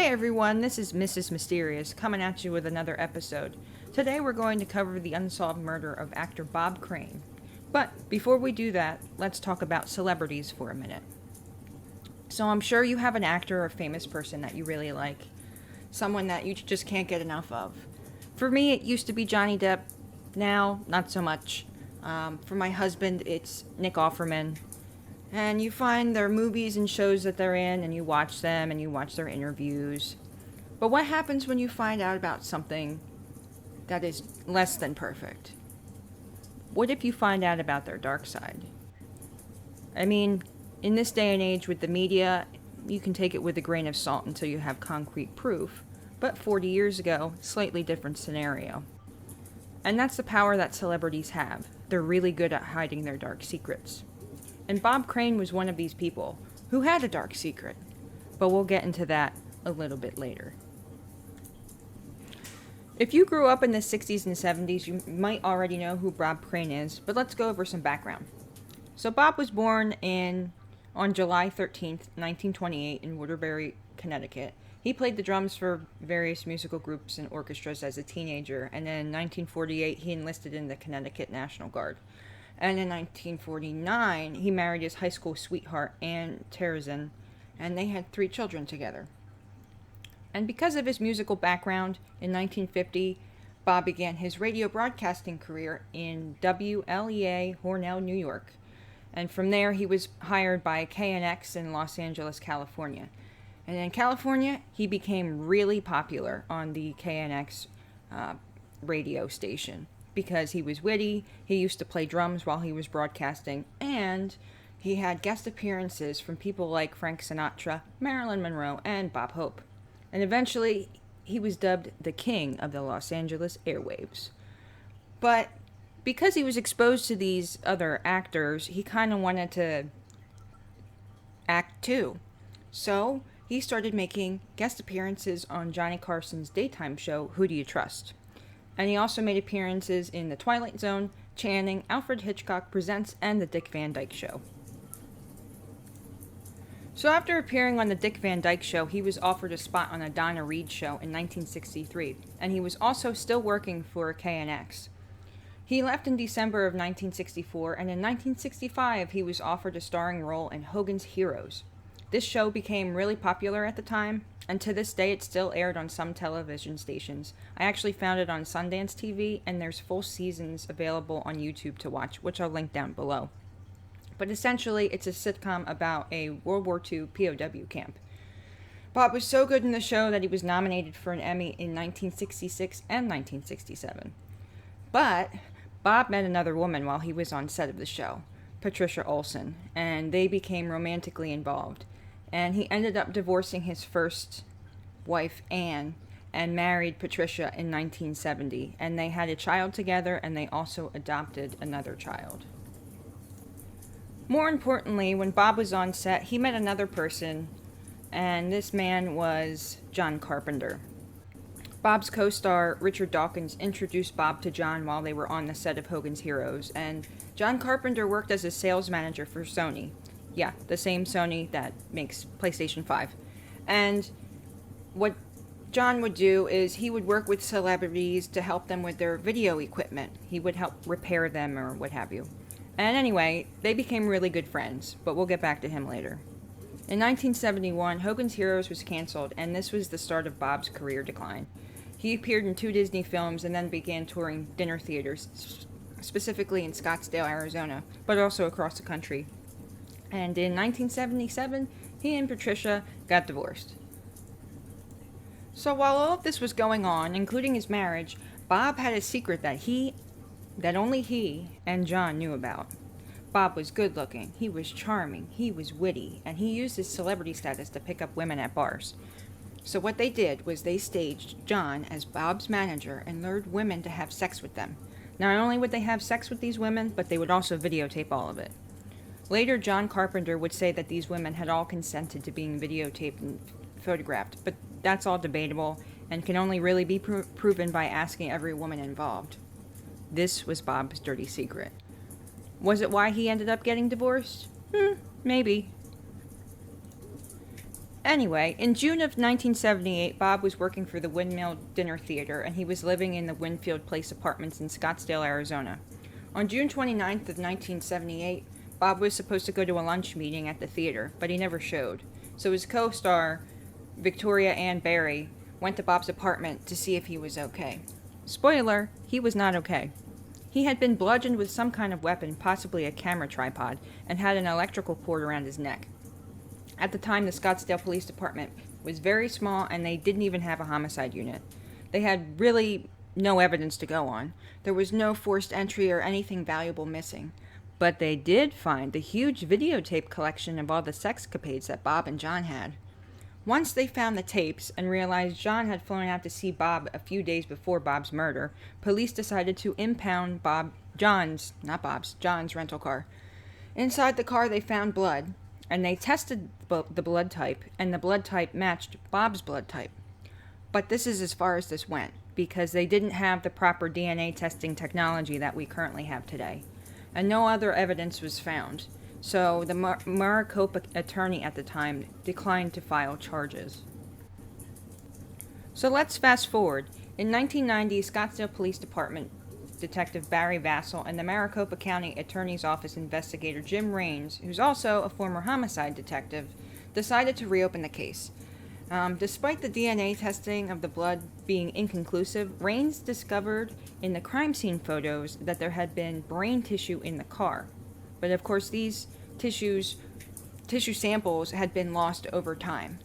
Hi everyone, this is Mrs. Mysterious coming at you with another episode. Today we're going to cover the unsolved murder of actor Bob Crane. But before we do that, let's talk about celebrities for a minute. So I'm sure you have an actor or famous person that you really like. Someone that you just can't get enough of. For me, it used to be Johnny Depp. Now, not so much. For my husband, it's Nick Offerman. And you find their movies and shows that they're in, and you watch them, and you watch their interviews. But what happens when you find out about something that is less than perfect? What if you find out about their dark side? I mean, in this day and age with the media, you can take it with a grain of salt until you have concrete proof. But 40 years ago, slightly different scenario. And that's the power that celebrities have. They're really good at hiding their dark secrets. And Bob Crane was one of these people who had a dark secret. But we'll get into that a little bit later. If you grew up in the 60s and 70s, you might already know who Bob Crane is, but let's go over some background. So Bob was born on July 13th, 1928 in Waterbury, Connecticut. He played the drums for various musical groups and orchestras as a teenager, and then in 1948 he enlisted in the Connecticut National Guard. And in 1949, he married his high school sweetheart, Ann Terezin, and they had 3 children together. And because of his musical background, in 1950, Bob began his radio broadcasting career in WLEA, Hornell, New York. And from there, he was hired by KNX in Los Angeles, California. And in California, he became really popular on the KNX radio station. Because he was witty, he used to play drums while he was broadcasting, and he had guest appearances from people like Frank Sinatra, Marilyn Monroe, and Bob Hope. And eventually, he was dubbed the king of the Los Angeles airwaves. But because he was exposed to these other actors, he kind of wanted to act too. So he started making guest appearances on Johnny Carson's daytime show, Who Do You Trust? And he also made appearances in The Twilight Zone, Channing, Alfred Hitchcock Presents, and The Dick Van Dyke Show. So after appearing on The Dick Van Dyke Show, he was offered a spot on a Donna Reed show in 1963, and he was also still working for KNX. He left in December of 1964, and in 1965 he was offered a starring role in Hogan's Heroes. This show became really popular at the time, and to this day it's still aired on some television stations. I actually found it on Sundance TV, and there's full seasons available on YouTube to watch, which I'll link down below. But essentially, it's a sitcom about a World War II POW camp. Bob was so good in the show that he was nominated for an Emmy in 1966 and 1967. But Bob met another woman while he was on set of the show, Patricia Olson, and they became romantically involved. And he ended up divorcing his first wife, Anne, and married Patricia in 1970. And they had a child together, and they also adopted another child. More importantly, when Bob was on set, he met another person, and this man was John Carpenter. Bob's co-star, Richard Dawkins, introduced Bob to John while they were on the set of Hogan's Heroes, and John Carpenter worked as a sales manager for Sony. Yeah, the same Sony that makes PlayStation 5. And what John would do is he would work with celebrities to help them with their video equipment. He would help repair them or what have you. And anyway, they became really good friends, but we'll get back to him later. In 1971, Hogan's Heroes was canceled, and this was the start of Bob's career decline. He appeared in 2 Disney films and then began touring dinner theaters, specifically in Scottsdale, Arizona, but also across the country. And in 1977, he and Patricia got divorced. So while all of this was going on, including his marriage, Bob had a secret that only he and John knew about. Bob was good looking, he was charming, he was witty, and he used his celebrity status to pick up women at bars. So what they did was they staged John as Bob's manager and lured women to have sex with them. Not only would they have sex with these women, but they would also videotape all of it. Later, John Carpenter would say that these women had all consented to being videotaped and photographed, but that's all debatable and can only really be proven by asking every woman involved. This was Bob's dirty secret. Was it why he ended up getting divorced? Maybe. Anyway, in June of 1978, Bob was working for the Windmill Dinner Theater, and he was living in the Winfield Place Apartments in Scottsdale, Arizona. On June 29th of 1978, Bob was supposed to go to a lunch meeting at the theater, but he never showed. So his co-star, Victoria Ann Barry, went to Bob's apartment to see if he was okay. Spoiler, he was not okay. He had been bludgeoned with some kind of weapon, possibly a camera tripod, and had an electrical cord around his neck. At the time, the Scottsdale Police Department was very small, and they didn't even have a homicide unit. They had really no evidence to go on. There was no forced entry or anything valuable missing. But they did find the huge videotape collection of all the sexcapades that Bob and John had. Once they found the tapes and realized John had flown out to see Bob a few days before Bob's murder, police decided to impound John's rental car. Inside the car, they found blood, and they tested the blood type, and the blood type matched Bob's blood type. But this is as far as this went, because they didn't have the proper DNA testing technology that we currently have today. And no other evidence was found. So the Maricopa attorney at the time declined to file charges. So let's fast forward. In 1990, Scottsdale Police Department Detective Barry Vassell and the Maricopa County Attorney's Office investigator Jim Raines, who's also a former homicide detective, decided to reopen the case. Despite the DNA testing of the blood being inconclusive, Raines discovered in the crime scene photos that there had been brain tissue in the car. But of course, these tissue samples had been lost over time.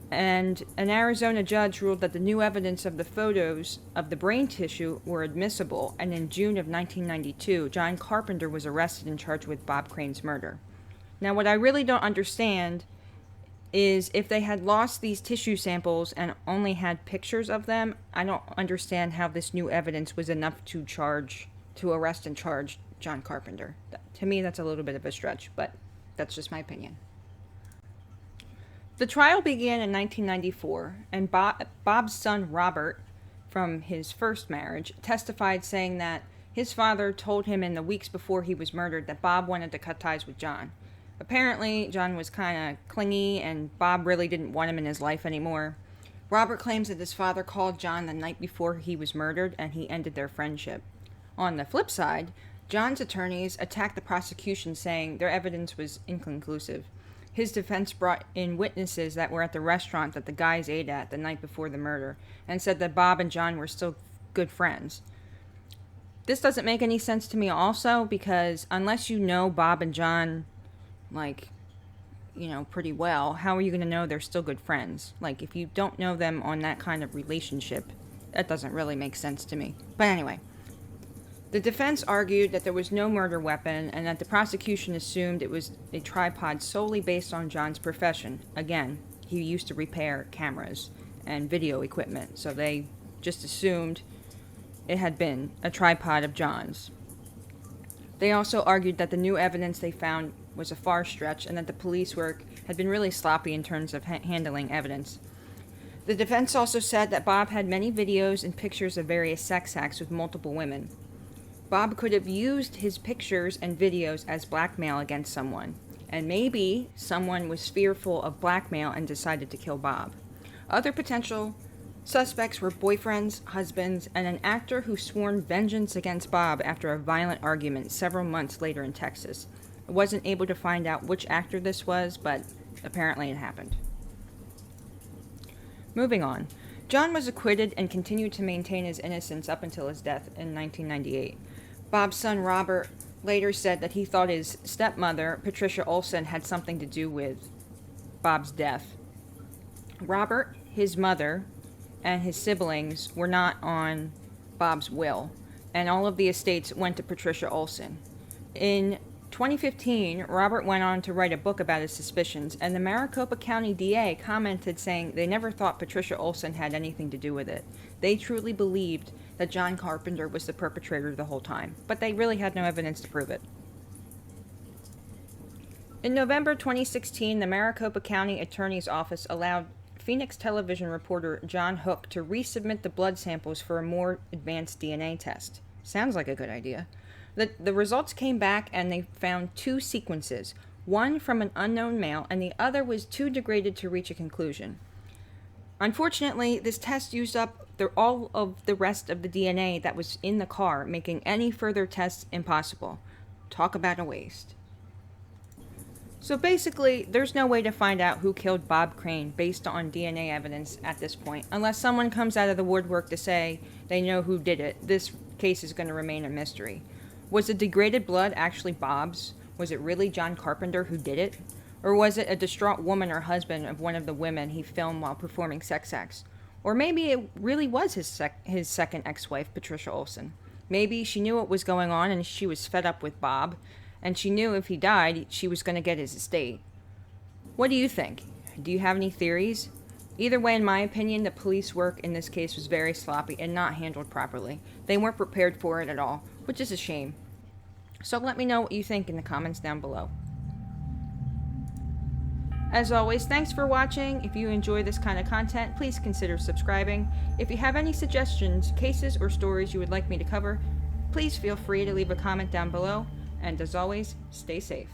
And an Arizona judge ruled that the new evidence of the photos of the brain tissue were admissible, and in June of 1992, John Carpenter was arrested and charged with Bob Crane's murder. Now, what I really don't understand is if they had lost these tissue samples and only had pictures of them, I don't understand how this new evidence was enough to arrest and charge John Carpenter. To me, that's a little bit of a stretch, but that's just my opinion. The trial began in 1994, and Bob's son Robert, from his first marriage, testified saying that his father told him in the weeks before he was murdered that Bob wanted to cut ties with John. Apparently, John was kind of clingy, and Bob really didn't want him in his life anymore. Robert claims that his father called John the night before he was murdered, and he ended their friendship. On the flip side, John's attorneys attacked the prosecution, saying their evidence was inconclusive. His defense brought in witnesses that were at the restaurant that the guys ate at the night before the murder, and said that Bob and John were still good friends. This doesn't make any sense to me also, because unless you know Bob and John, pretty well, how are you going to know they're still good friends? If you don't know them on that kind of relationship, that doesn't really make sense to me. But anyway, the defense argued that there was no murder weapon and that the prosecution assumed it was a tripod solely based on John's profession. Again, he used to repair cameras and video equipment, so they just assumed it had been a tripod of John's. They also argued that the new evidence they found was a far stretch and that the police work had been really sloppy in terms of handling evidence. The defense also said that Bob had many videos and pictures of various sex acts with multiple women. Bob could have used his pictures and videos as blackmail against someone, and maybe someone was fearful of blackmail and decided to kill Bob. Other potential suspects were boyfriends, husbands, and an actor who sworn vengeance against Bob after a violent argument several months later in Texas. I wasn't able to find out which actor this was, but apparently it happened. Moving on. John was acquitted and continued to maintain his innocence up until his death in 1998. Bob's son Robert later said that he thought his stepmother, Patricia Olson, had something to do with Bob's death. Robert, his mother, and his siblings were not on Bob's will, and all of the estates went to Patricia Olson. In 2015, Robert went on to write a book about his suspicions, and the Maricopa County DA commented saying they never thought Patricia Olson had anything to do with it. They truly believed that John Carpenter was the perpetrator the whole time, but they really had no evidence to prove it. In November 2016, the Maricopa County Attorney's Office allowed Phoenix television reporter John Hook to resubmit the blood samples for a more advanced DNA test. Sounds like a good idea. The results came back and they found two sequences. one from an unknown male, and the other was too degraded to reach a conclusion. Unfortunately, this test used up all of the rest of the DNA that was in the car, making any further tests impossible. Talk about a waste. So basically, there's no way to find out who killed Bob Crane based on DNA evidence at this point, unless someone comes out of the woodwork to say they know who did it. This case is going to remain a mystery. Was the degraded blood actually Bob's? Was it really John Carpenter who did it? Or was it a distraught woman or husband of one of the women he filmed while performing sex acts? Or maybe it really was his second ex-wife, Patricia Olson. Maybe she knew what was going on and she was fed up with Bob, and she knew if he died, she was going to get his estate. What do you think? Do you have any theories? Either way, in my opinion, the police work in this case was very sloppy and not handled properly. They weren't prepared for it at all, which is a shame. So let me know what you think in the comments down below. As always, thanks for watching. If you enjoy this kind of content, please consider subscribing. If you have any suggestions, cases, or stories you would like me to cover, please feel free to leave a comment down below. And as always, stay safe.